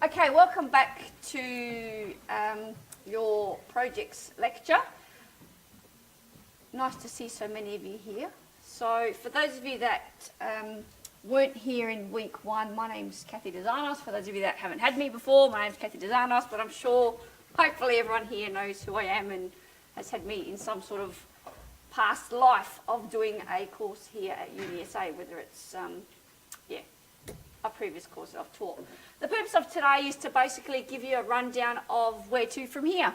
Okay, welcome back to your projects lecture. Nice to see so many of you here. So for those of you that weren't here in week one, my name's Kathy Desanos. For those of you that haven't had me before, my name's Kathy Desanos, but I'm sure hopefully everyone here knows who I am and has had me in some sort of past life of doing a course here at UniSA, whether it's a previous course that I've taught. The purpose of today is to basically give you a rundown of where to from here.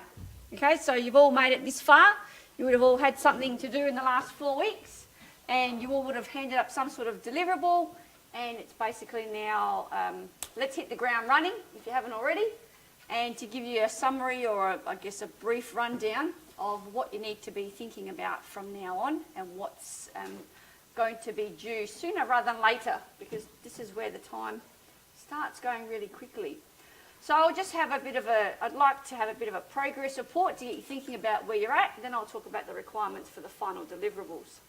Okay, so you've all made it this far. You would have all had something to do in the last 4 weeks, and you all would have handed up some sort of deliverable, and it's basically now let's hit the ground running if you haven't already, and to give you a summary or I guess a brief rundown of what you need to be thinking about from now on and what's going to be due sooner rather than later, because this is where the time starts going really quickly. So I'll just have I'd like to have a bit of a progress report to get you thinking about where you're at, then I'll talk about the requirements for the final deliverables.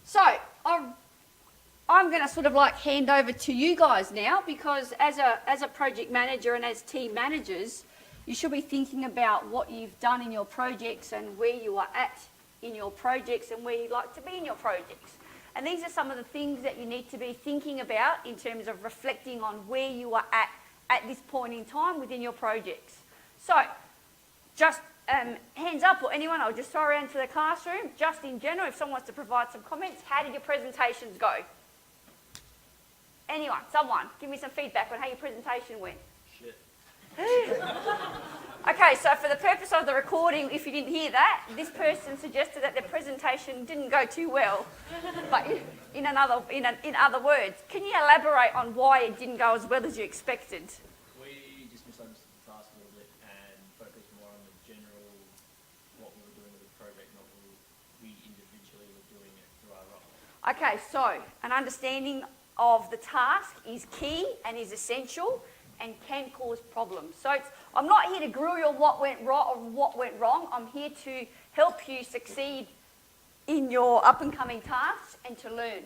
So I'm going to sort of like hand over to you guys now, because as a project manager and as team managers, you should be thinking about what you've done in your projects and where you are at in your projects and where you'd like to be in your projects. And these are some of the things that you need to be thinking about in terms of reflecting on where you are at this point in time within your projects. So, just hands up, or anyone, I'll just throw around to the classroom, just in general, if someone wants to provide some comments, how did your presentations go? Anyone, someone, give me some feedback on how your presentation went. Shit. Okay, so for the purpose of the recording, if you didn't hear that, this person suggested that their presentation didn't go too well. But in other words, can you elaborate on why it didn't go as well as you expected? We just misunderstood the task a little bit and focused more on the general, what we were doing with the project, not what we individually were doing it through our role. Okay, so an understanding of the task is key and is essential and can cause problems. So I'm not here to grill you on what went right or what went wrong. I'm here to help you succeed in your up and coming tasks and to learn.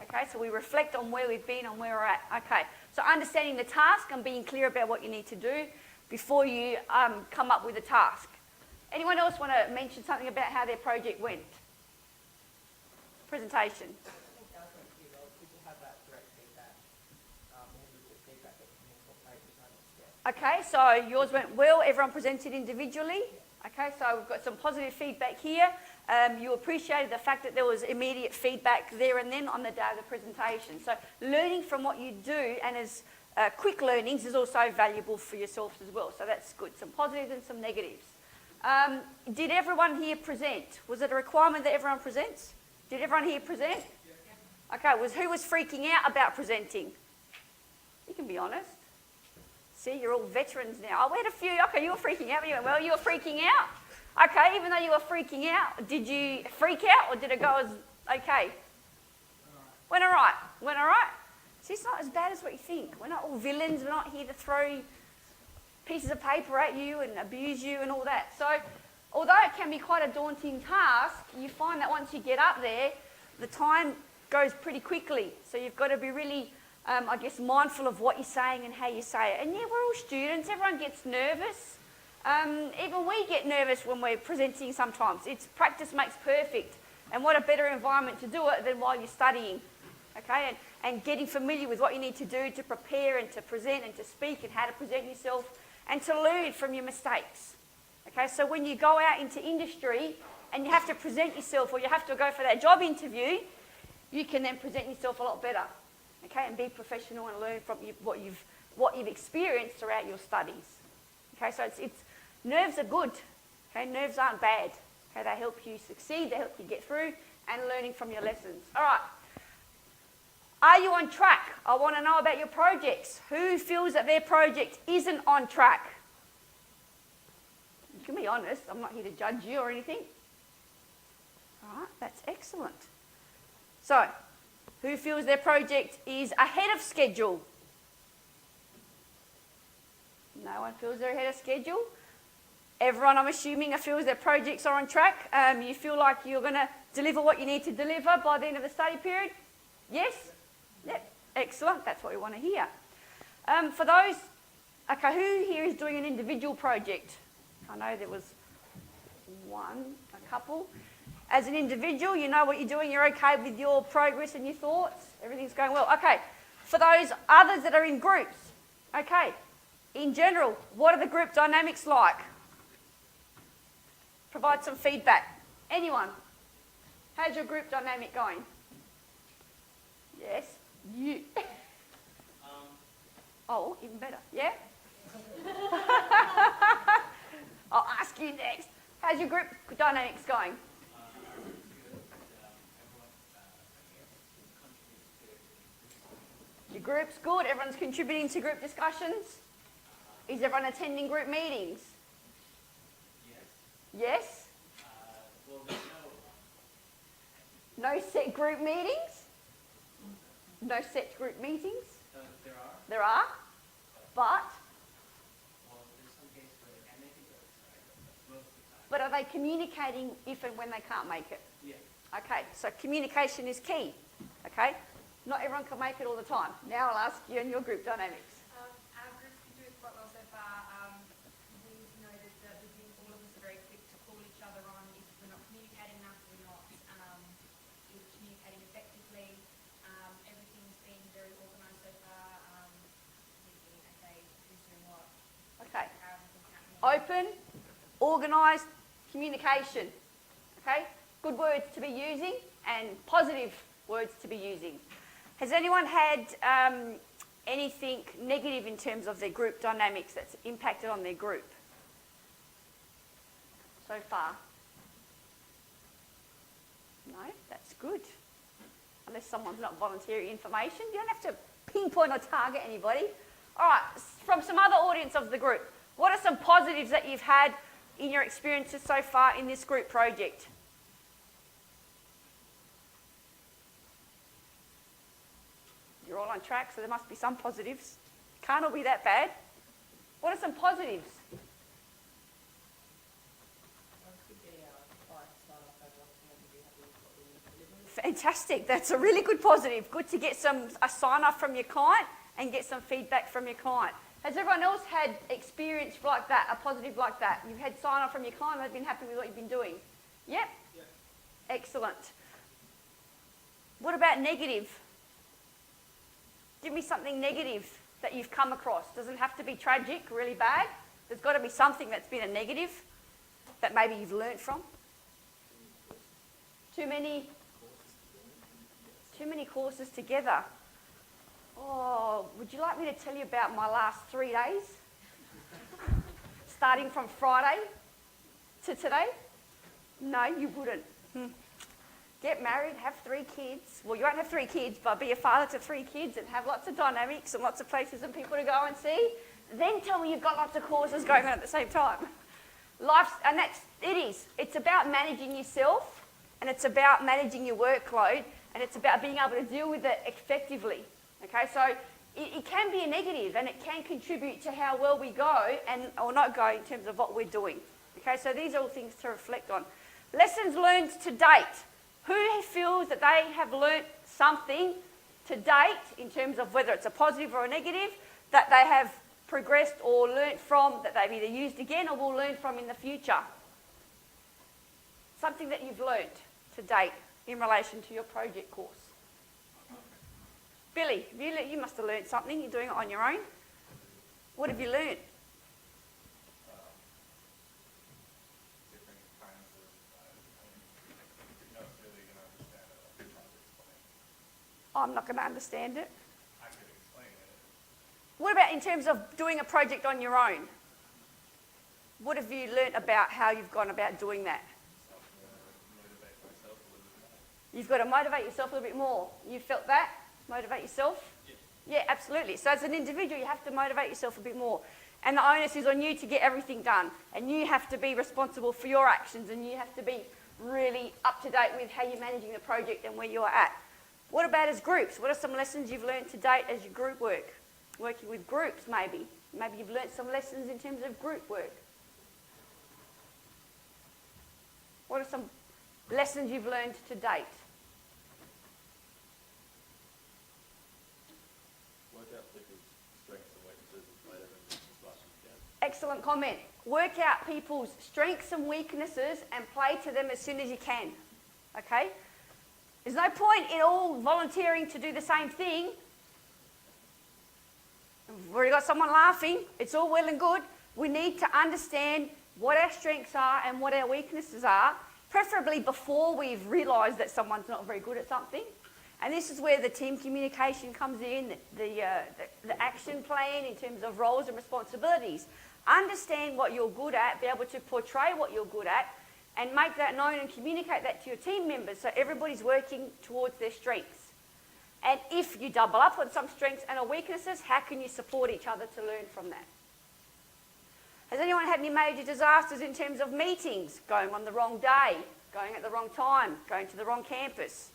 Okay, so we reflect on where we've been and where we're at. Okay, so understanding the task and being clear about what you need to do before you come up with a task. Anyone else want to mention something about how their project went? Presentation. Okay, so yours went well, everyone presented individually. Okay, so we've got some positive feedback here. You appreciated the fact that there was immediate feedback there and then on the day of the presentation. So learning from what you do and as quick learnings is also valuable for yourselves as well. So that's good, some positives and some negatives. Did everyone here present? Was it a requirement that everyone presents? Did everyone here present? Yeah. Okay, who was freaking out about presenting? You can be honest. See, you're all veterans now. Oh, we had a few. Okay, you were freaking out. You went, well, you were freaking out. Okay, even though you were freaking out, did you freak out or did it go as okay? Went all right. Went all right. See, it's not as bad as what you think. We're not all villains. We're not here to throw pieces of paper at you and abuse you and all that. So, although it can be quite a daunting task, you find that once you get up there, the time goes pretty quickly. So you've got to be really I guess mindful of what you're saying and how you say it. And yeah, we're all students, everyone gets nervous. Even we get nervous when we're presenting sometimes. It's practice makes perfect. And what a better environment to do it than while you're studying. Okay, and getting familiar with what you need to do to prepare and to present and to speak and how to present yourself and to learn from your mistakes. Okay, so when you go out into industry and you have to present yourself or you have to go for that job interview, you can then present yourself a lot better. Okay, and be professional and learn from what you've experienced throughout your studies. Okay, so it's nerves are good. Okay, nerves aren't bad. Okay, they help you succeed, they help you get through, and learning from your lessons. All right. Are you on track? I want to know about your projects. Who feels that their project isn't on track? You can be honest. I'm not here to judge you or anything. All right, that's excellent. So, who feels their project is ahead of schedule? No one feels they're ahead of schedule. Everyone, I'm assuming, feels their projects are on track. You feel like you're going to deliver what you need to deliver by the end of the study period? Yes? Yep. Excellent. That's what we want to hear. For those, okay, who here is doing an individual project? I know there was a couple. As an individual, you know what you're doing, you're okay with your progress and your thoughts, everything's going well. Okay, for those others that are in groups, okay, in general, what are the group dynamics like? Provide some feedback. Anyone? How's your group dynamic going? Yes? You. Oh, even better. Yeah? I'll ask you next. How's your group dynamics going? Your group's good. Everyone's contributing to group discussions? Is everyone attending group meetings? Yes? Well, there's No set group meetings? No set group meetings? there are. There are? But? Well, there's some cases where they can make it, but most of the time. But are they communicating if and when they can't make it? Yeah. Okay, so communication is key. Okay? Not everyone can make it all the time. Now I'll ask you and your group dynamics. Our group's been doing quite well so far. We've noticed that all of us are very quick to call each other on if we're not communicating enough, we're not communicating effectively. Everything's been very organised so far. Thinking, okay, who's doing what? Okay. How everything's happening. Open, organised, communication. Okay? Good words to be using and positive words to be using. Has anyone had anything negative in terms of their group dynamics that's impacted on their group so far? No? That's good. Unless someone's not volunteering information. You don't have to pinpoint or target anybody. All right, from some other audience of the group, what are some positives that you've had in your experiences so far in this group project? You're all on track, so there must be some positives. Can't all be that bad. What are some positives? Fantastic. That's a really good positive. Good to get a sign-off from your client and get some feedback from your client. Has everyone else had experience like that, a positive like that? You've had sign-off from your client, they've been happy with what you've been doing? Yep? Yep. Excellent. What about negative? Give me something negative that you've come across. Doesn't have to be tragic, really bad. There's got to be something that's been a negative that maybe you've learnt from. Too many courses together. Oh, would you like me to tell you about my last 3 days? Starting from Friday to today? No, you wouldn't. Get married, have 3 kids. Well, you won't have 3 kids, but be a father to 3 kids and have lots of dynamics and lots of places and people to go and see. Then tell me you've got lots of courses going on at the same time. It's about managing yourself, and it's about managing your workload, and it's about being able to deal with it effectively. Okay, so it can be a negative, and it can contribute to how well we go or not go in terms of what we're doing. Okay, so these are all things to reflect on. Lessons learned to date. Who feels that they have learnt something to date in terms of whether it's a positive or a negative that they have progressed or learnt from, that they've either used again or will learn from in the future? Something that you've learnt to date in relation to your project course. Billy, you must have learnt something. You're doing it on your own. What have you learnt? I'm not going to understand it. I could explain it. What about in terms of doing a project on your own? What have you learnt about how you've gone about doing that? Motivate myself a little bit more. You've got to motivate yourself a little bit more. You felt that? Motivate yourself? Yeah, absolutely. So as an individual, you have to motivate yourself a bit more. And the onus is on you to get everything done. And you have to be responsible for your actions, and you have to be really up to date with how you're managing the project and where you're at. What about as groups? What are some lessons you've learned to date as your group work? Working with groups, maybe. Maybe you've learned some lessons in terms of group work. What are some lessons you've learned to date? Work out people's strengths and excellent comment. Work out people's strengths and weaknesses and play to them as soon as you can. Okay? There's no point in all volunteering to do the same thing. We've already got someone laughing. It's all well and good. We need to understand what our strengths are and what our weaknesses are, preferably before we've realised that someone's not very good at something. And this is where the team communication comes in, the action plan in terms of roles and responsibilities. Understand what you're good at, be able to portray what you're good at, and make that known and communicate that to your team members so everybody's working towards their strengths. And if you double up on some strengths and weaknesses, how can you support each other to learn from that? Has anyone had any major disasters in terms of meetings, going on the wrong day, going at the wrong time, going to the wrong campus?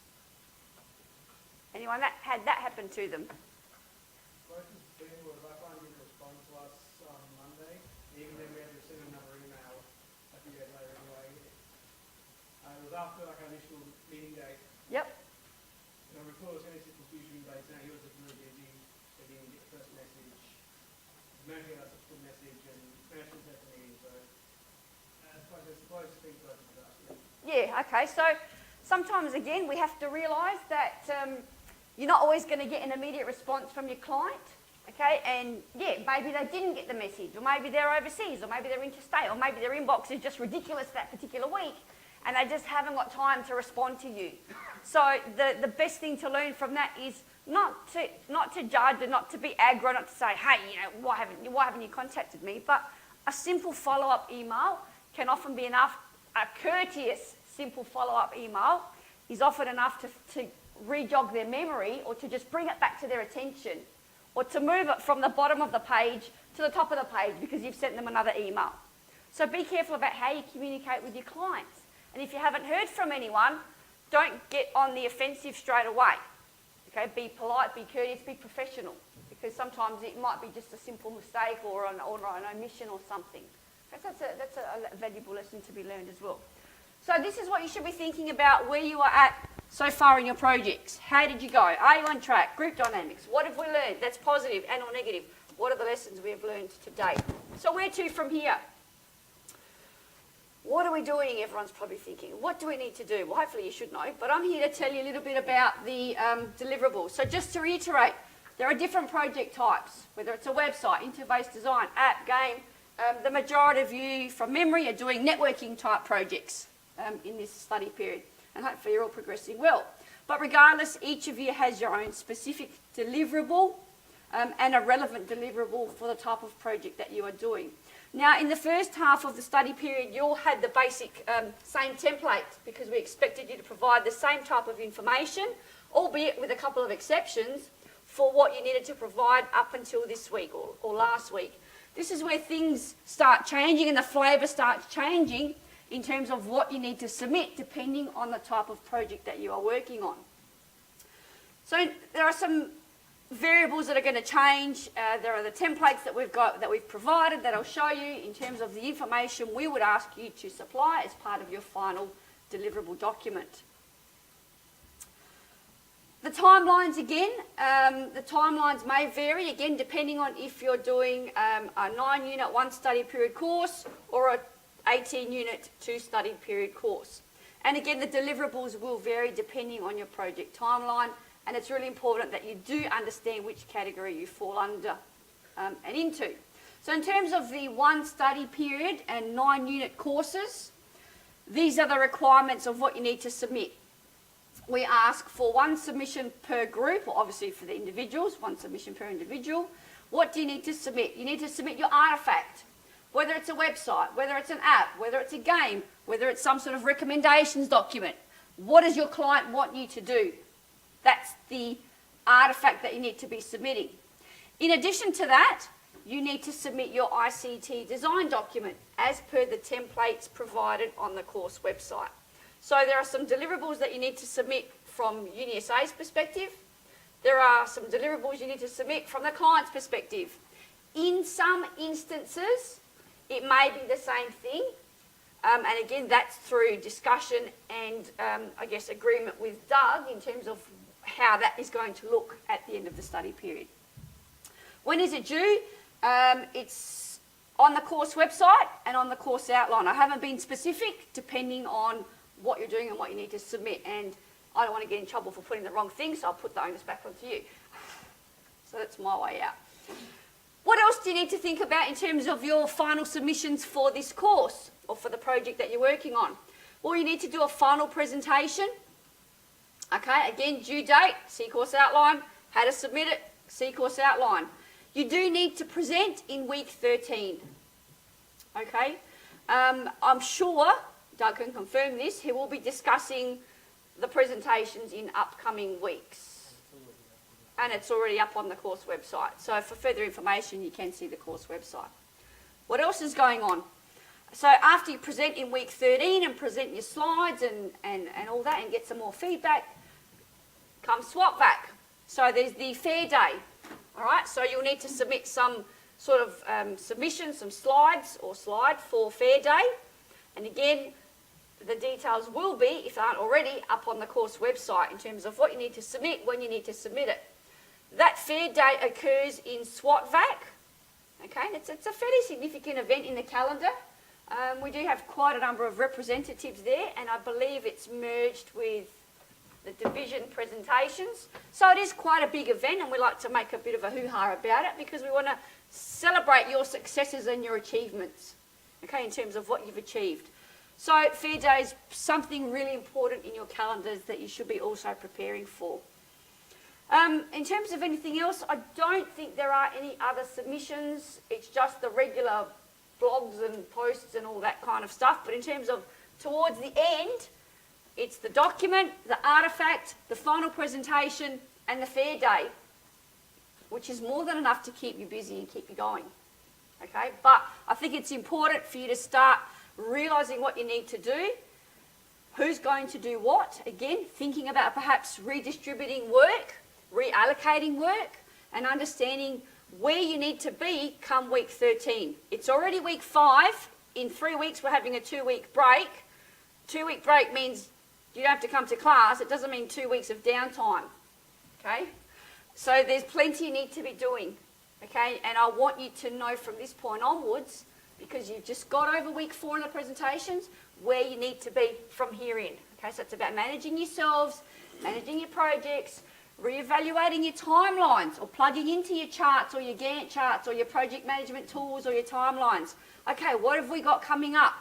Anyone that had that happen to them? Most of the people was I finally didn't respond to us on Monday, even then we had to send another email a few days later anyway. It was after like our initial meeting date. Yep. And I recall it was going to confusion dates, and he was just really busy, so he didn't get the first message. Managing us a good message and managing the meeting, so I suppose to speak to us about it. Yeah, okay, so sometimes again we have to realise that you're not always going to get an immediate response from your client, okay, and yeah, maybe they didn't get the message, or maybe they're overseas, or maybe they're interstate, or maybe their inbox is just ridiculous that particular week, and they just haven't got time to respond to you. So the best thing to learn from that is not to judge and not to be aggro, not to say, hey, you know, why haven't you contacted me? But a simple follow-up email can often be enough. A courteous, simple follow-up email is often enough to re-jog their memory, or to just bring it back to their attention, or to move it from the bottom of the page to the top of the page because you've sent them another email. So be careful about how you communicate with your clients. And if you haven't heard from anyone, don't get on the offensive straight away. Okay, be polite, be courteous, be professional, because sometimes it might be just a simple mistake or an omission or something. That's a valuable lesson to be learned as well. So this is what you should be thinking about where you are at so far in your projects. How did you go? Are you on track? Group dynamics. What have we learned that's positive and or negative? What are the lessons we have learned to date? So where to from here? What are we doing? Everyone's probably thinking, what do we need to do? Well, hopefully you should know, but I'm here to tell you a little bit about the deliverables. So just to reiterate, there are different project types, whether it's a website, interface design, app, game. The majority of you, from memory, are doing networking type projects in this study period, and hopefully you're all progressing well. But regardless, each of you has your own specific deliverable and a relevant deliverable for the type of project that you are doing. Now, in the first half of the study period, you all had the basic same template because we expected you to provide the same type of information, albeit with a couple of exceptions, for what you needed to provide up until this week or last week. This is where things start changing and the flavour starts changing in terms of what you need to submit depending on the type of project that you are working on. So there are some variables that are going to change. There are the templates that we've provided that I'll show you in terms of the information we would ask you to supply as part of your final deliverable document. The timelines again, the timelines may vary again depending on if you're doing a 9-unit 1 study period course or a 18-unit 2 study period course. And again, the deliverables will vary depending on your project timeline, and it's really important that you do understand which category you fall under and into. So in terms of the 1 study period and 9-unit courses, these are the requirements of what you need to submit. We ask for 1 submission per group, or obviously for the individuals, 1 submission per individual. What do you need to submit? You need to submit your artefact, whether it's a website, whether it's an app, whether it's a game, whether it's some sort of recommendations document. What does your client want you to do? That's the artefact that you need to be submitting. In addition to that, you need to submit your ICT design document as per the templates provided on the course website. So there are some deliverables that you need to submit from UniSA's perspective. There are some deliverables you need to submit from the client's perspective. In some instances, it may be the same thing. And again, that's through discussion and, I guess, agreement with Doug in terms of how that is going to look at the end of the study period. When is it due? It's on the course website and on the course outline. I haven't been specific depending on what you're doing and what you need to submit, and I don't want to get in trouble for putting the wrong thing, so I'll put the onus back onto you. So that's my way out. What else do you need to think about in terms of your final submissions for this course or for the project that you're working on? Well, you need to do a final presentation. Okay, again, due date, see course outline, how to submit it, see course outline. You do need to present in week 13. Okay, I'm sure Doug can confirm this. He will be discussing the presentations in upcoming weeks. And it's already up on the course website. So for further information, you can see the course website. What else is going on? So after you present in week 13 and present your slides and all that and get some more feedback, comes swap back. So there's the fair day. All right, so you'll need to submit some sort of submission, some slides or slide for fair day. And again, the details will be, if they aren't already, up on the course website in terms of what you need to submit, when you need to submit it. That fair day occurs in SWAT-VAC. Okay, and it's a fairly significant event in the calendar. We do have quite a number of representatives there, and I believe it's merged with the division presentations. So it is quite a big event, and we like to make a bit of a hoo-ha about it because we want to celebrate your successes and your achievements, okay, in terms of what you've achieved. So fair day is something really important in your calendars that you should be also preparing for. In terms of anything else, I don't think there are any other submissions. It's just the regular blogs and posts and all that kind of stuff. But in terms of towards the end, it's the document, the artefact, the final presentation, and the fair day, which is more than enough to keep you busy and keep you going. Okay, but I think it's important for you to start realising what you need to do, who's going to do what, again, thinking about perhaps redistributing work, reallocating work, and understanding where you need to be come week 13. It's already week 5. In 3 weeks, we're having a 2-week break. 2-week break means you don't have to come to class. It doesn't mean 2 weeks of downtime, okay? So there's plenty you need to be doing, okay? And I want you to know from this point onwards, because you've just got over week 4 in the presentations, where you need to be from here in. Okay, so it's about managing yourselves, managing your projects, reevaluating your timelines, or plugging into your charts or your Gantt charts or your project management tools or your timelines. Okay, what have we got coming up?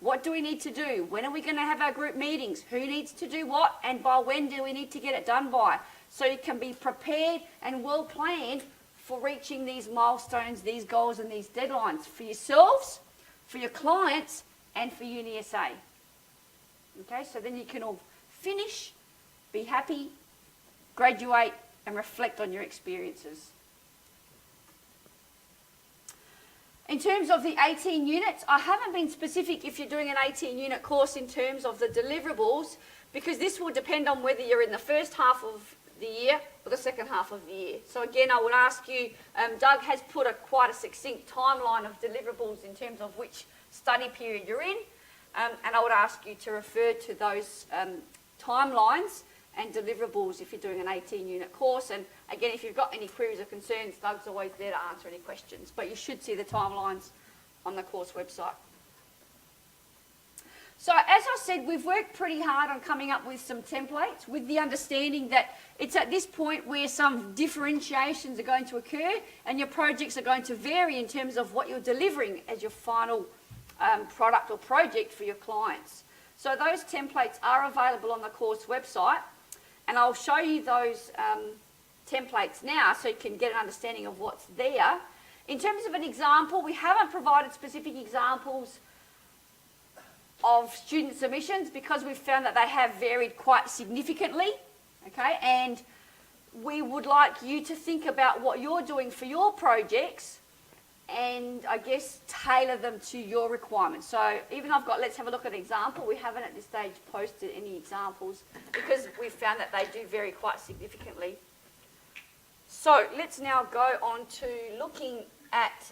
What do we need to do? When are we going to have our group meetings? Who needs to do what? And by when do we need to get it done by? So you can be prepared and well planned for reaching these milestones, these goals and these deadlines for yourselves, for your clients and for UniSA. Okay, so then you can all finish, be happy, graduate and reflect on your experiences. In terms of the 18 units, I haven't been specific if you're doing an 18-unit course in terms of the deliverables, because this will depend on whether you're in the first half of the year or the second half of the year. So again, I would ask you, Doug has put quite a succinct timeline of deliverables in terms of which study period you're in, and I would ask you to refer to those timelines and deliverables if you're doing an 18-unit course. And again, if you've got any queries or concerns, Doug's always there to answer any questions. But you should see the timelines on the course website. So as I said, we've worked pretty hard on coming up with some templates with the understanding that it's at this point where some differentiations are going to occur and your projects are going to vary in terms of what you're delivering as your final product or project for your clients. So those templates are available on the course website, and I'll show you those templates now so you can get an understanding of what's there. In terms of an example, we haven't provided specific examples of student submissions because we've found that they have varied quite significantly, okay? And we would like you to think about what you're doing for your projects and I guess tailor them to your requirements. So even I've got, let's have a look at an example. We haven't at this stage posted any examples because we've found that they do vary quite significantly. So let's now go on to looking at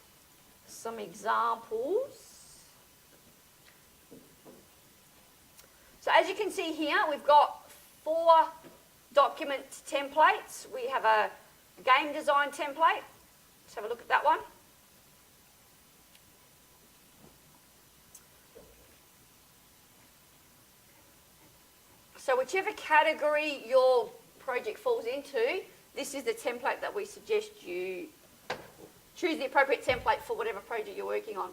some examples. So as you can see here, we've got 4 document templates. We have a game design template. Let's have a look at that one. So whichever category your project falls into, this is the template that we suggest you choose the appropriate template for whatever project you're working on.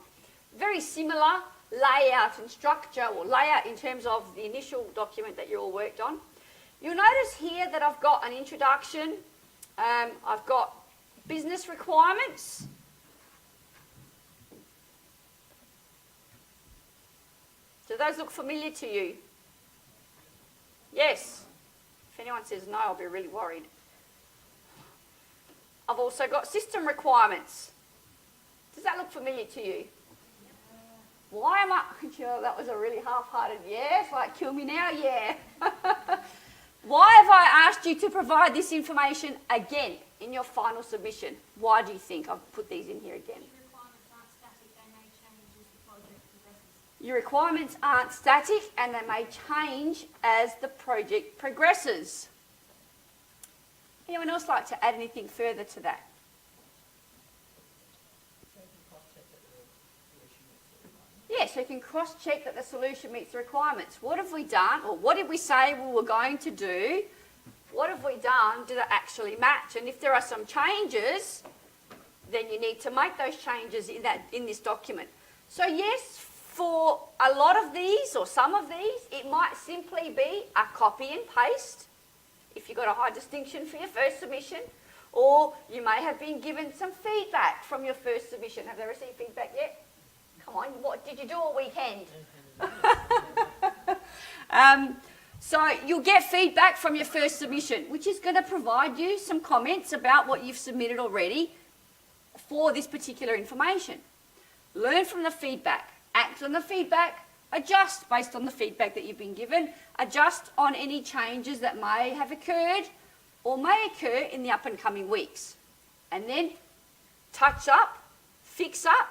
Very similar layout and structure, or layout in terms of the initial document that you all worked on. You'll notice here that I've got an introduction, I've got business requirements. Do those look familiar to you? Yes. If anyone says no, I'll be really worried. I've also got system requirements. Does that look familiar to you? Why am I... that was a really half-hearted yes, like kill me now, yeah. Why have I asked you to provide this information again in your final submission? Why do you think I've put these in here again? Your requirements aren't static and they may change as the project progresses. Anyone else like to add anything further to that? Yes, we can cross-check that the solution meets the requirements. What have we done, or what did we say we were going to do? What have we done? Did it actually match? And if there are some changes, then you need to make those changes in this document. So yes, for a lot of these, or some of these, it might simply be a copy and paste, if you've got a high distinction for your first submission, or you may have been given some feedback from your first submission. Have they received feedback yet? Come on, what did you do all weekend? So you'll get feedback from your first submission, which is going to provide you some comments about what you've submitted already for this particular information. Learn from the feedback, act on the feedback, adjust based on the feedback that you've been given, adjust on any changes that may have occurred or may occur in the up and coming weeks. And then touch up, fix up,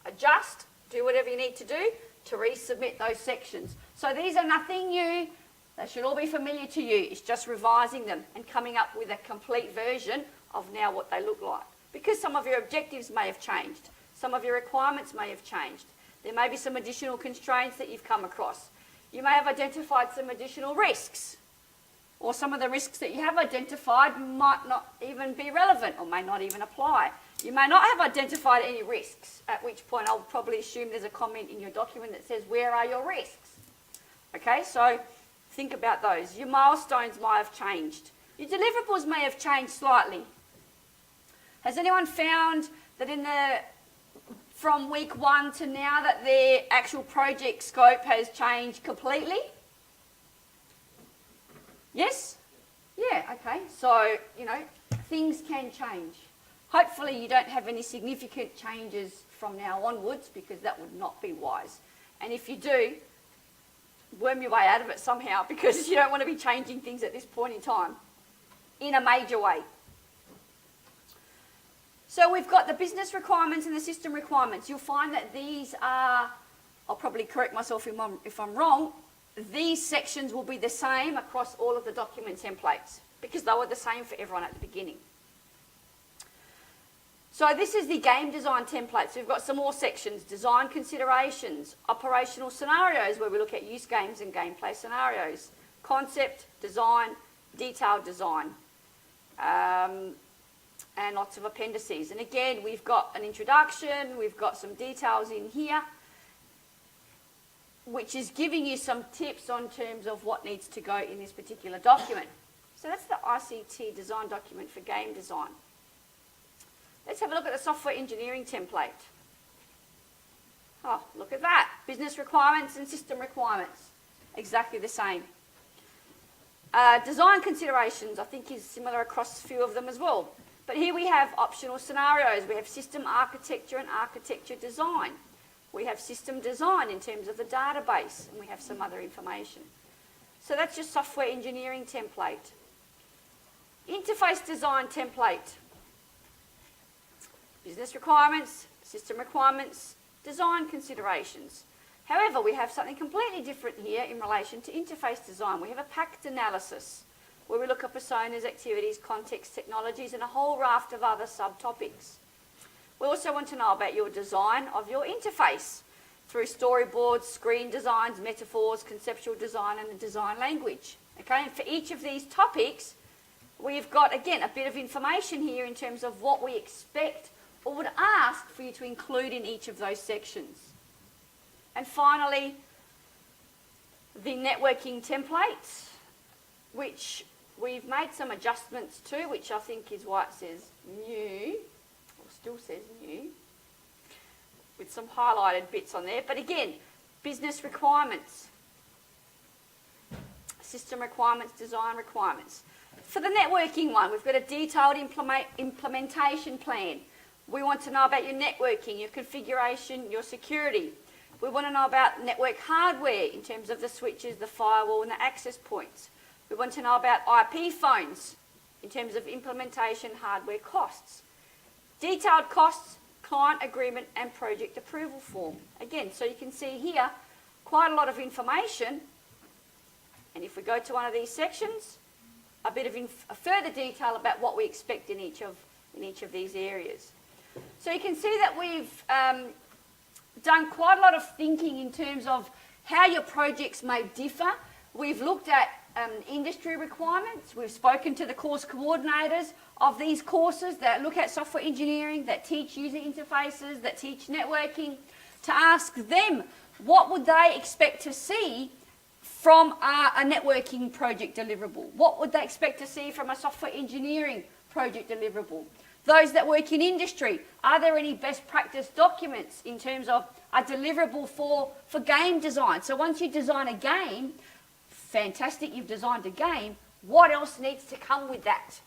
adjust, do whatever you need to do to resubmit those sections. So these are nothing new. They should all be familiar to you. It's just revising them and coming up with a complete version of now what they look like. Because some of your objectives may have changed. Some of your requirements may have changed. There may be some additional constraints that you've come across. You may have identified some additional risks. Or some of the risks that you have identified might not even be relevant or may not even apply. You may not have identified any risks, at which point I'll probably assume there's a comment in your document that says, where are your risks? Okay, so think about those. Your milestones might have changed. Your deliverables may have changed slightly. Has anyone found that from week 1 to now that their actual project scope has changed completely? Yes? Yeah, okay. So, things can change. Hopefully you don't have any significant changes from now onwards, because that would not be wise. And if you do, worm your way out of it somehow, because you don't want to be changing things at this point in time in a major way. So we've got the business requirements and the system requirements. You'll find that these are, I'll probably correct myself if I'm wrong, these sections will be the same across all of the document templates, because they were the same for everyone at the beginning. So this is the game design template. So we've got some more sections: design considerations, operational scenarios, where we look at use games and gameplay scenarios, concept, design, detailed design, and lots of appendices. And again, we've got an introduction, we've got some details in here, which is giving you some tips on terms of what needs to go in this particular document. So that's the ICT design document for game design. Let's have a look at the software engineering template. Oh, look at that. Business requirements and system requirements. Exactly the same. Design considerations, I think, is similar across a few of them as well. But here we have optional scenarios. We have system architecture and architecture design. We have system design in terms of the database, and we have some other information. So that's your software engineering template. Interface design template. Business requirements, system requirements, design considerations. However, we have something completely different here in relation to interface design. We have a packed analysis where we look at personas, activities, context, technologies, and a whole raft of other subtopics. We also want to know about your design of your interface. through storyboards, screen designs, metaphors, conceptual design, and the design language. Okay, and for each of these topics, we've got, again, a bit of information here in terms of what we expect or would ask for you to include in each of those sections. And finally, the networking templates, which we've made some adjustments to, which I think is why it says new, or still says new, with some highlighted bits on there. But again, business requirements, system requirements, design requirements. For the networking one, we've got a detailed implementation plan. We want to know about your networking, your configuration, your security. We want to know about network hardware in terms of the switches, the firewall, and the access points. We want to know about IP phones in terms of implementation hardware costs. Detailed costs, client agreement, and project approval form. Again, so you can see here quite a lot of information. And if we go to one of these sections, a bit of further detail about what we expect in each of these areas. So you can see that we've done quite a lot of thinking in terms of how your projects may differ. We've looked at industry requirements. We've spoken to the course coordinators of these courses that look at software engineering, that teach user interfaces, that teach networking, to ask them what would they expect to see from a networking project deliverable. What would they expect to see from a software engineering project deliverable? Those that work in industry, are there any best practice documents in terms of a deliverable for game design? So once you design a game, fantastic, you've designed a game, what else needs to come with that?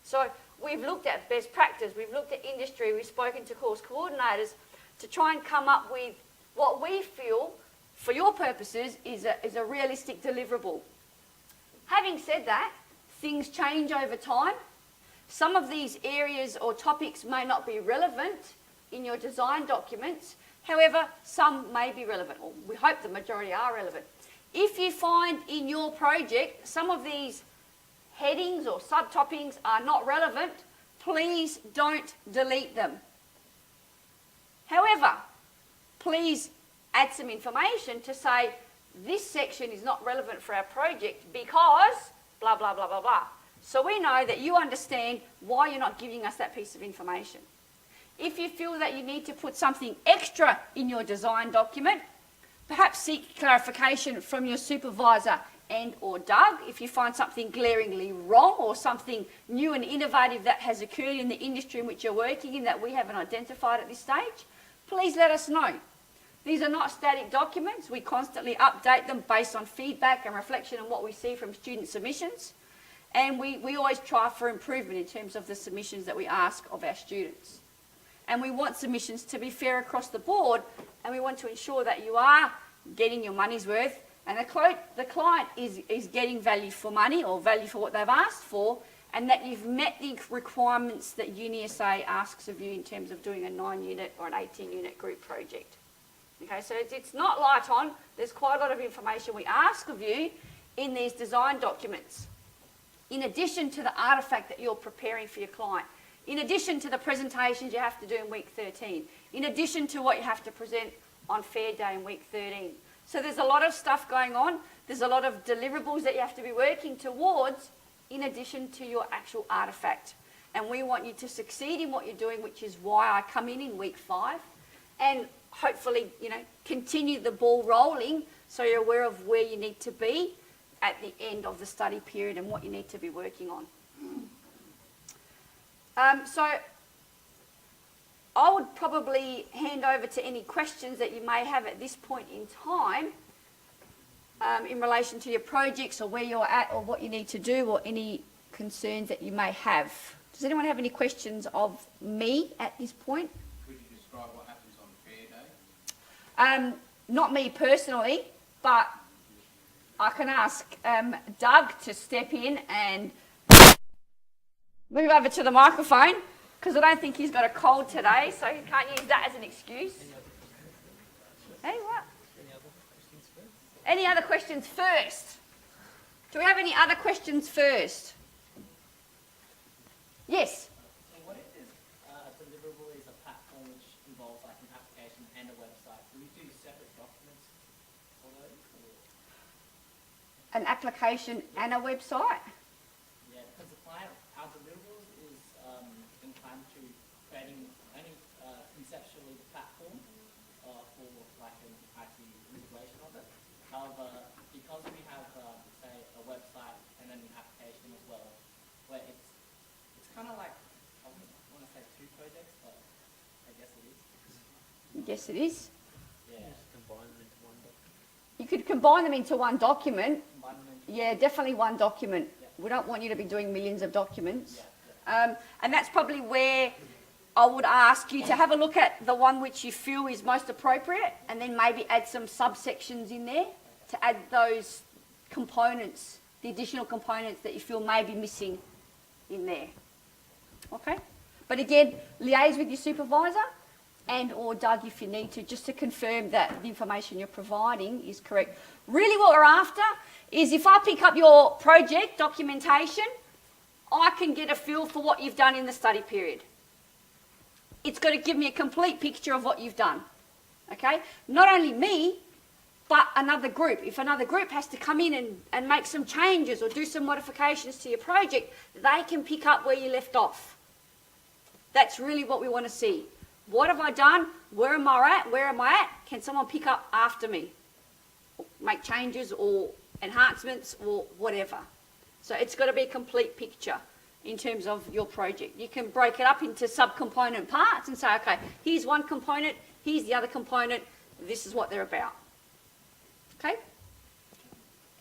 So we've looked at best practice, we've looked at industry, we've spoken to course coordinators to try and come up with what we feel, for your purposes, is a realistic deliverable. Having said that, things change over time. Some of these areas or topics may not be relevant in your design documents. However, some may be relevant, or we hope the majority are relevant. If you find in your project some of these headings or subtopics are not relevant, please don't delete them. However, please add some information to say this section is not relevant for our project because blah, blah, blah, blah, blah. So we know that you understand why you're not giving us that piece of information. If you feel that you need to put something extra in your design document, perhaps seek clarification from your supervisor and or Doug. If you find something glaringly wrong or something new and innovative that has occurred in the industry in which you're working in that we haven't identified at this stage, please let us know. These are not static documents. We constantly update them based on feedback and reflection on what we see from student submissions. And we always try for improvement in terms of the submissions that we ask of our students. And we want submissions to be fair across the board, and we want to ensure that you are getting your money's worth and the client is getting value for money or value for what they've asked for, and that you've met the requirements that UniSA asks of you in terms of doing a 9-unit or an 18-unit group project. Okay, so it's not light on. There's quite a lot of information we ask of you in these design documents. In addition to the artefact that you're preparing for your client, in addition to the presentations you have to do in week 13, in addition to what you have to present on fair day in week 13. So there's a lot of stuff going on. There's a lot of deliverables that you have to be working towards in addition to your actual artefact. And we want you to succeed in what you're doing, which is why I come in week 5 and hopefully, continue the ball rolling so you're aware of where you need to be at the end of the study period and what you need to be working on. So I would probably hand over to any questions that you may have at this point in time in relation to your projects or where you're at or what you need to do or any concerns that you may have. Does anyone have any questions of me at this point? Could you describe what happens on fair day? Not me personally, but I can ask Doug to step in and move over to the microphone, because I don't think he's got a cold today, so he can't use that as an excuse. Hey, what? Any other questions first? Do we have any other questions first? Yes? So what if a deliverable is a platform which involves like an application and a website? Do we do an application and a website? Yeah, because the client, our deliverables is inclined to creating only conceptually the platform for like an IT integration of it. However, because we have, say, a website and then an application as well, where it's kind of like, I wouldn't want to say two projects, but I guess it is. Yes, it is. Yeah. You could combine them into one document. Combine them into Yeah, definitely one document. Yeah. We don't want you to be doing millions of documents. Yeah. And that's probably where I would ask you to have a look at the one which you feel is most appropriate, and then maybe add some subsections in there to add those components, the additional components that you feel may be missing in there. Okay? But again, liaise with your supervisor and or Doug if you need to, just to confirm that the information you're providing is correct. Really what we're after is if I pick up your project documentation, I can get a feel for what you've done in the study period. It's got to give me a complete picture of what you've done. Okay? Not only me, but another group. If another group has to come in and make some changes or do some modifications to your project, they can pick up where you left off. That's really what we want to see. What have I done? Where am I at? Where am I at? Can someone pick up after me? Make changes or enhancements or whatever. So it's got to be a complete picture in terms of your project. You can break it up into sub-component parts and say, okay, here's one component, here's the other component, this is what they're about. Okay?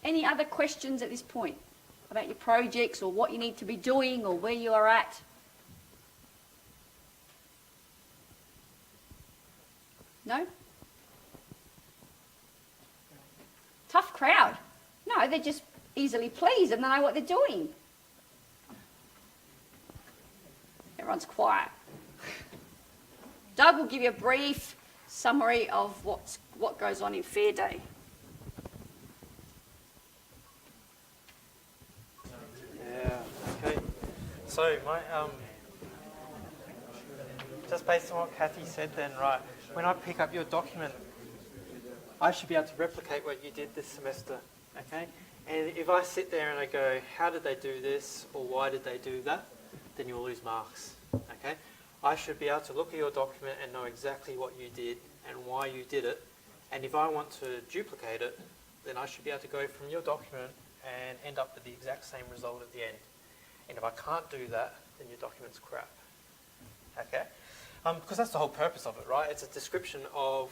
Any other questions at this point about your projects or what you need to be doing or where you are at? No? Tough crowd. No, they're just easily pleased and they know what they're doing. Everyone's quiet. Doug will give you a brief summary of what goes on in Fair Day. Yeah, okay. So just based on what Kathy said then, right, when I pick up your document, I should be able to replicate what you did this semester, okay? And if I sit there and I go, how did they do this, or why did they do that, then you'll lose marks, okay? I should be able to look at your document and know exactly what you did and why you did it. And if I want to duplicate it, then I should be able to go from your document and end up with the exact same result at the end. And if I can't do that, then your document's crap, okay? Because that's the whole purpose of it, right? It's a description of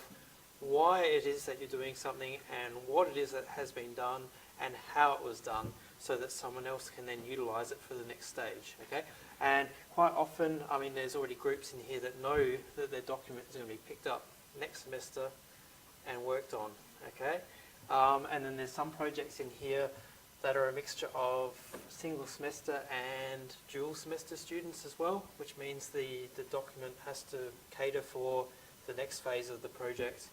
why it is that you're doing something and what it is that has been done and how it was done so that someone else can then utilise it for the next stage, okay? And quite often, I mean, there's already groups in here that know that their document is going to be picked up next semester and worked on, okay? And then there's some projects in here that are a mixture of single semester and dual semester students as well, which means the document has to cater for the next phase of the project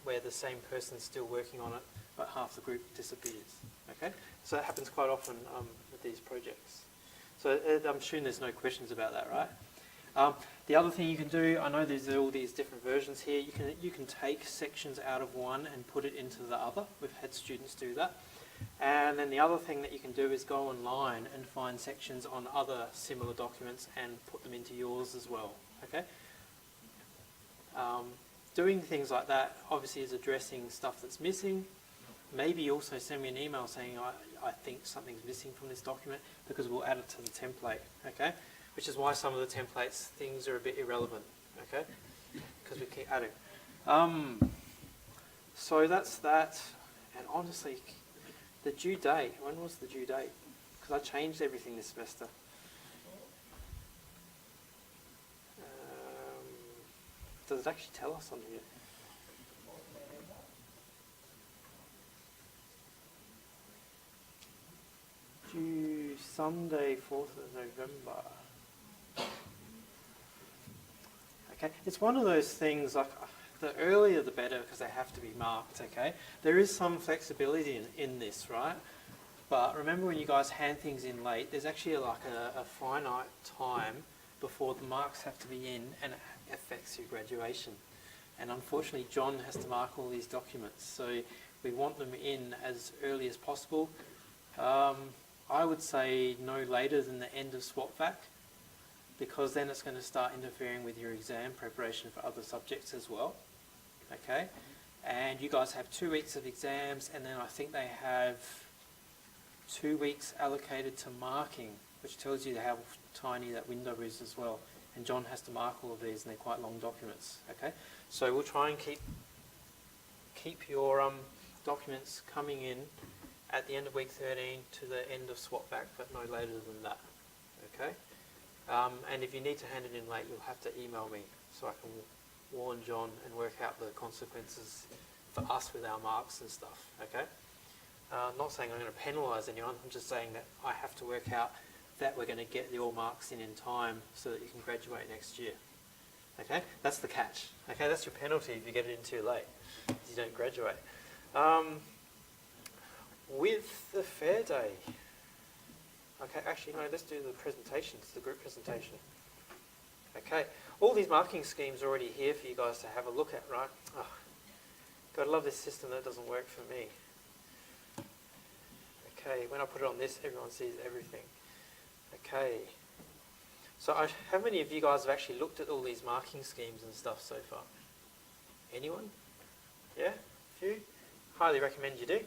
where the same person's still working on it, but half the group disappears, okay? So that happens quite often with these projects. So I'm assuming there's no questions about that, right? The other thing you can do, I know there's all these different versions here, you can take sections out of one and put it into the other. We've had students do that. And then the other thing that you can do is go online and find sections on other similar documents and put them into yours as well, okay? Doing things like that obviously is addressing stuff that's missing. Maybe also send me an email saying I think something's missing from this document, because we'll add it to the template, okay? Which is why some of the templates, things are a bit irrelevant, okay? Because we keep adding. So that's that. And honestly, the due date, when was the due date? Because I changed everything this semester. Does it actually tell us on here? Due Sunday, 4th of November. Okay, it's one of those things, like the earlier the better, because they have to be marked, okay? There is some flexibility in this, right? But remember, when you guys hand things in late, there's actually like a finite time before the marks have to be in, and it affects your graduation. And unfortunately, John has to mark all these documents. So we want them in as early as possible. I would say no later than the end of SWAT-VAC, because then it's going to start interfering with your exam preparation for other subjects as well. Okay, and you guys have 2 weeks of exams, and then I think they have 2 weeks allocated to marking, which tells you how tiny that window is as well. And John has to mark all of these, and they're quite long documents. Okay, so we'll try and keep your documents coming in at the end of week 13 to the end of SWAT-VAC, but no later than that. Okay, and if you need to hand it in late, you'll have to email me so I can warn John and work out the consequences for us with our marks and stuff. Okay, not saying I'm going to penalise anyone. I'm just saying that I have to work out that we're going to get your marks in time so that you can graduate next year. Okay, that's the catch. Okay, that's your penalty if you get it in too late, you don't graduate. With the fair day, okay, actually no, let's do the presentations, the group presentation. Okay, all these marking schemes are already here for you guys to have a look at, right? Oh, gotta love this system that doesn't work for me. Okay, when I put it on this, everyone sees everything. Okay, so how many of you guys have actually looked at all these marking schemes and stuff so far? Anyone? Yeah? A few? Highly recommend you do.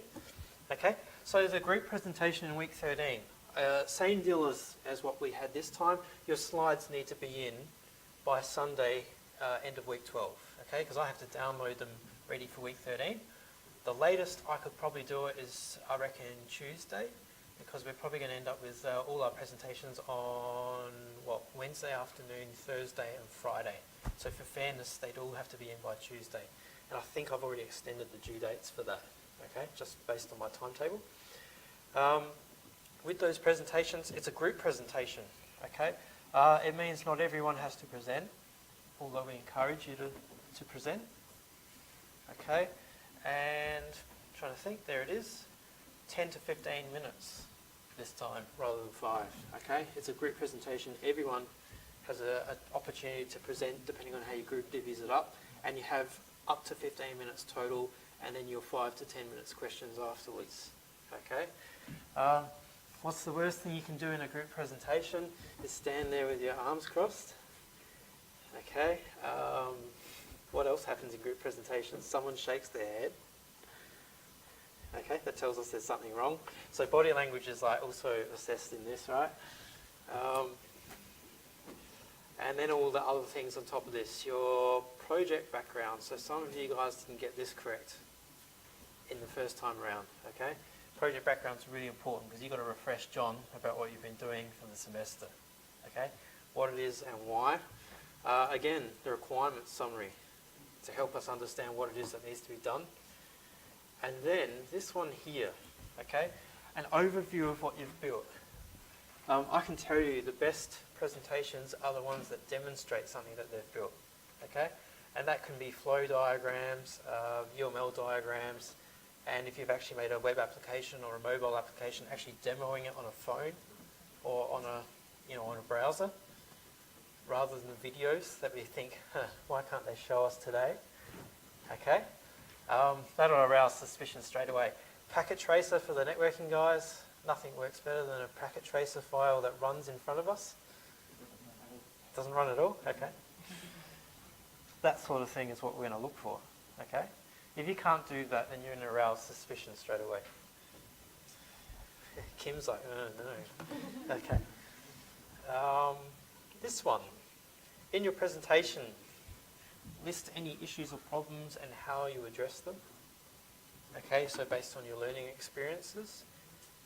Okay, so the group presentation in week 13, same deal as what we had this time. Your slides need to be in by Sunday, end of week 12, okay, because I have to download them ready for week 13. The latest I could probably do it is, I reckon, Tuesday, because we're probably going to end up with all our presentations on, Wednesday afternoon, Thursday and Friday. So for fairness, they'd all have to be in by Tuesday. And I think I've already extended the due dates for that, okay, just based on my timetable. With those presentations, it's a group presentation, okay. It means not everyone has to present, although we encourage you to present, okay. And I'm trying to think, there it is, 10 to 15 minutes this time rather than 5, okay. It's a group presentation. Everyone has an opportunity to present depending on how your group divvies it up, and you have up to 15 minutes total, and then your 5 to 10 minutes questions afterwards, okay. What's the worst thing you can do in a group presentation is stand there with your arms crossed, okay. What else happens in group presentations? Someone shakes their head. Okay, that tells us there's something wrong. So body language is also assessed in this, right? And then all the other things on top of this, your project background. So some of you guys didn't get this correct in the first time around, okay? Project background is really important because you've got to refresh John about what you've been doing for the semester, okay? What it is and why. Again, the requirements summary to help us understand what it is that needs to be done. And then this one here, okay? An overview of what you've built. I can tell you the best presentations are the ones that demonstrate something that they've built, okay? And that can be flow diagrams, UML diagrams, and if you've actually made a web application or a mobile application, actually demoing it on a phone or on a browser, rather than the videos that we think, why can't they show us today? Okay, that'll arouse suspicion straight away. Packet tracer for the networking guys. Nothing works better than a packet tracer file that runs in front of us. Doesn't run at all? Okay. That sort of thing is what we're going to look for. Okay. If you can't do that, then you're going to arouse suspicion straight away. Kim's like, no. Okay. This one. In your presentation, list any issues or problems and how you address them. Okay, so based on your learning experiences.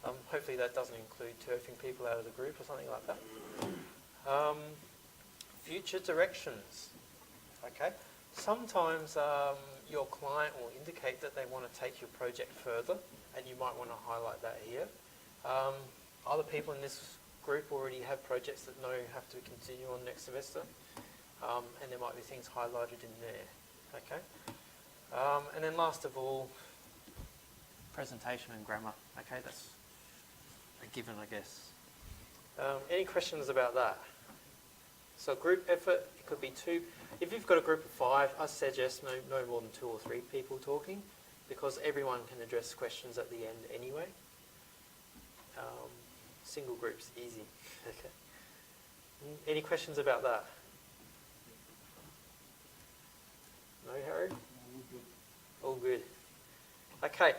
Hopefully that doesn't include turfing people out of the group or something like that. Future directions. Okay, sometimes your client will indicate that they want to take your project further, and you might want to highlight that here. Other people in this group already have projects that have to continue on next semester, and there might be things highlighted in there. Okay, and then last of all, presentation and grammar. Okay, that's a given, I guess. Any questions about that? So group effort, it could be 2. If you've got a group of 5, I suggest no more than 2 or 3 people talking. because everyone can address questions at the end anyway. Single groups, easy. Okay. Any questions about that? No, Harry? All good. Okay.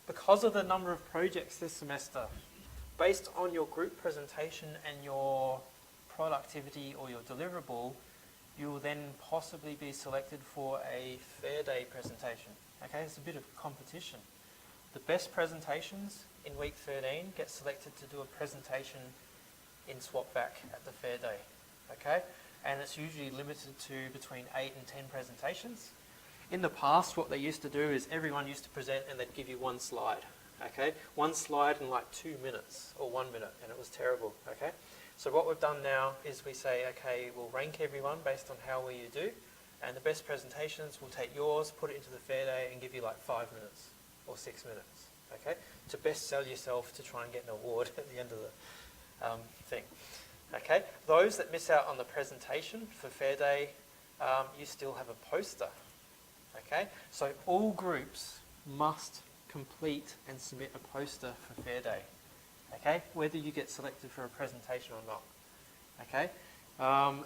Because of the number of projects this semester, based on your group presentation and your productivity or your deliverable, you will then possibly be selected for a fair day presentation. Okay, it's a bit of competition. The best presentations in week 13 get selected to do a presentation in SwapVac at the fair day. Okay, and it's usually limited to between 8 and 10 presentations. In the past, what they used to do is everyone used to present and they'd give you one slide. Okay, one slide in like 2 minutes or 1 minute, and it was terrible. Okay. So what we've done now is we say, okay, we'll rank everyone based on how well you do, and the best presentations, we'll take yours, put it into the fair day, and give you like 5 minutes or 6 minutes, okay, to best sell yourself to try and get an award at the end of the thing. Okay, those that miss out on the presentation for fair day, you still have a poster. Okay, so all groups must complete and submit a poster for fair day. Okay, whether you get selected for a presentation or not. Okay,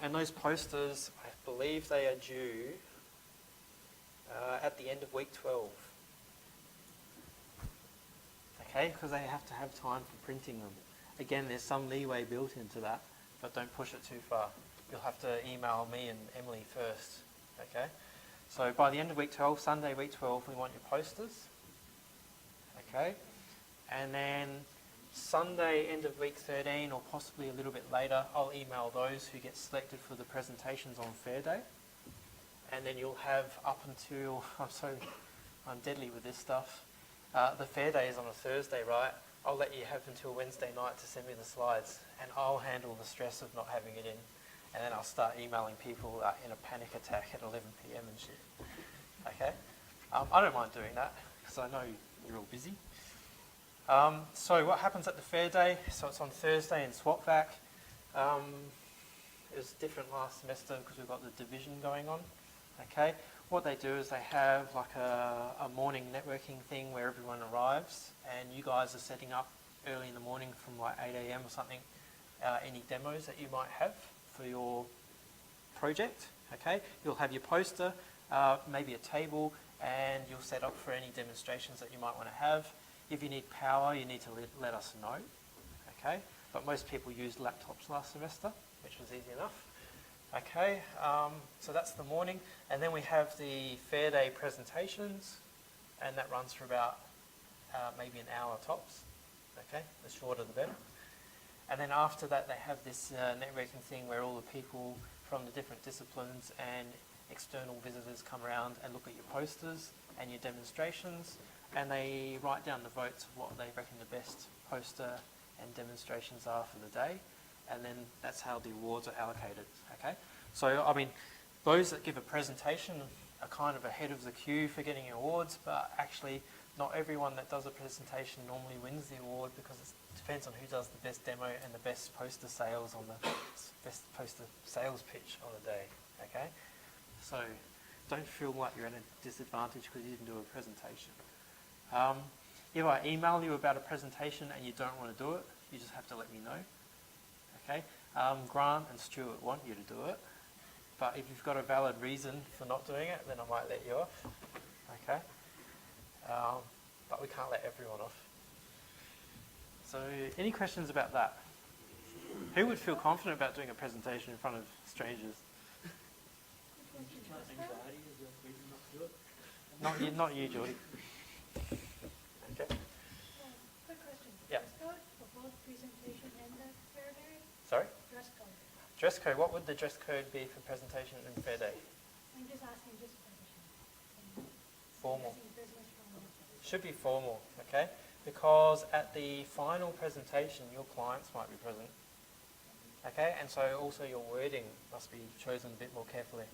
and those posters, I believe they are due at the end of week 12. Okay, because they have to have time for printing them. Again, there's some leeway built into that, but don't push it too far. You'll have to email me and Emily first. Okay, so by the end of week 12, Sunday week 12, we want your posters. Okay, and then Sunday, end of week 13, or possibly a little bit later, I'll email those who get selected for the presentations on fair day. And then you'll have up until, I'm deadly with this stuff. The fair day is on a Thursday, right? I'll let you have until Wednesday night to send me the slides, and I'll handle the stress of not having it in. And then I'll start emailing people in a panic attack at 11 PM and shit. Okay? I don't mind doing that, because I know you're all busy. So what happens at the fair day? So it's on Thursday in SwapVac. It was different last semester because we've got the division going on. Okay, what they do is they have like a morning networking thing where everyone arrives, and you guys are setting up early in the morning from like 8 AM or something, any demos that you might have for your project. Okay, you'll have your poster, maybe a table, and you'll set up for any demonstrations that you might want to have. If you need power, you need to let us know, okay? But most people used laptops last semester, which was easy enough. Okay, so that's the morning. And then we have the fair day presentations, and that runs for about maybe an hour tops, okay? The shorter the better. And then after that, they have this networking thing where all the people from the different disciplines and external visitors come around and look at your posters and your demonstrations, and they write down the votes of what they reckon the best poster and demonstrations are for the day, and then that's how the awards are allocated. Okay, so I mean, those that give a presentation are kind of ahead of the queue for getting awards, but actually not everyone that does a presentation normally wins the award, because it depends on who does the best demo and the best poster sales on the best poster sales pitch on the day. Okay, so don't feel like you're at a disadvantage because you didn't do a presentation. If I email you about a presentation and you don't want to do it, you just have to let me know. Okay, Grant and Stuart want you to do it, but if you've got a valid reason for not doing it, then I might let you off. Okay, but we can't let everyone off. So any questions about that? Who would feel confident about doing a presentation in front of strangers? Not you, Geordie. Okay. Quick question. Yeah. Dress code for both presentation and the fair day? Sorry? Dress code. Dress code. What would the dress code be for presentation and fair day? I'm just asking just a question. Formal. Business from Should be formal, okay? Because at the final presentation, your clients might be present. Okay, and so also your wording must be chosen a bit more carefully.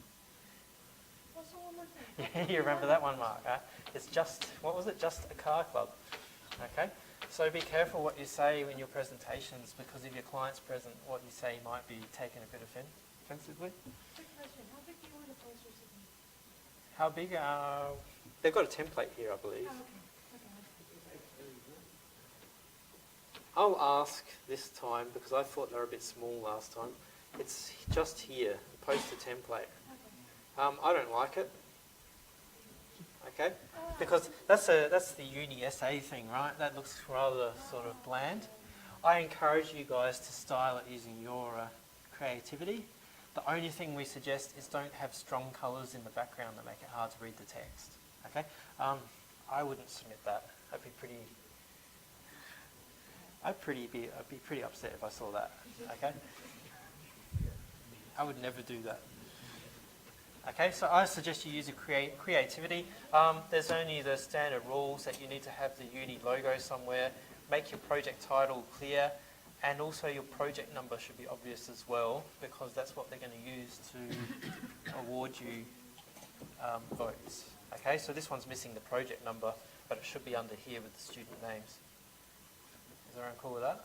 Also, one more thing. Yeah, you remember that one, Mark, right? It's just, what was it? Just a car club. Okay? So be careful what you say in your presentations, because if your client's present, what you say might be taken a bit offensively. Quick question. How big do you want the posters to be? How big? They've got a template here, I believe. Oh, okay. I'll ask this time, because I thought they were a bit small last time. It's just here, the poster template. I don't like it. Okay, because that's the uni essay thing, right? That looks rather sort of bland. I encourage you guys to style it using your creativity. The only thing we suggest is don't have strong colours in the background that make it hard to read the text. Okay, I wouldn't submit that. I'd be pretty upset if I saw that. Okay, I would never do that. Okay, so I suggest you use your creativity. There's only the standard rules that you need to have the uni logo somewhere, make your project title clear, and also your project number should be obvious as well, because that's what they're going to use to award you votes. Okay, so this one's missing the project number, but it should be under here with the student names. Is everyone cool with that?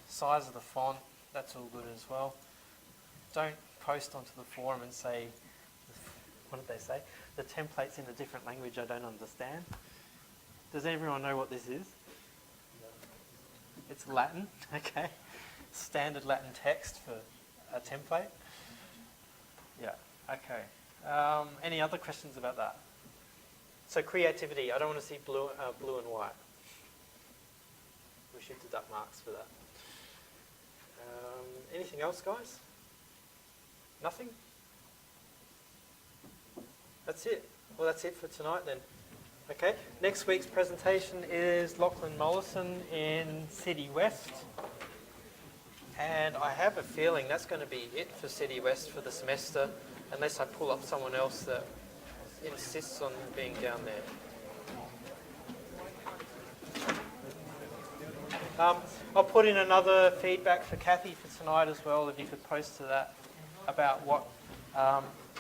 Size of the font, that's all good as well. Don't post onto the forum and say, what did they say? The template's in a different language I don't understand. Does everyone know what this is? It's Latin, okay. Standard Latin text for a template. Yeah, okay. Any other questions about that? So creativity, I don't want to see blue and white. We should deduct marks for that. Anything else, guys? Nothing? That's it. Well, that's it for tonight then. Okay, next week's presentation is Lachlan Mollison in City West. And I have a feeling that's going to be it for City West for the semester, unless I pull up someone else that insists on being down there. I'll put in another feedback for Kathy for tonight as well, if you could post to that about what,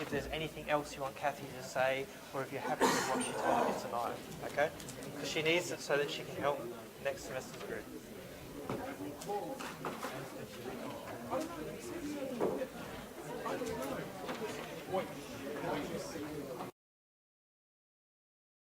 if there's anything else you want Kathy to say, or if you're happy with what she told you tonight, okay? Because she needs it so that she can help next semester's group.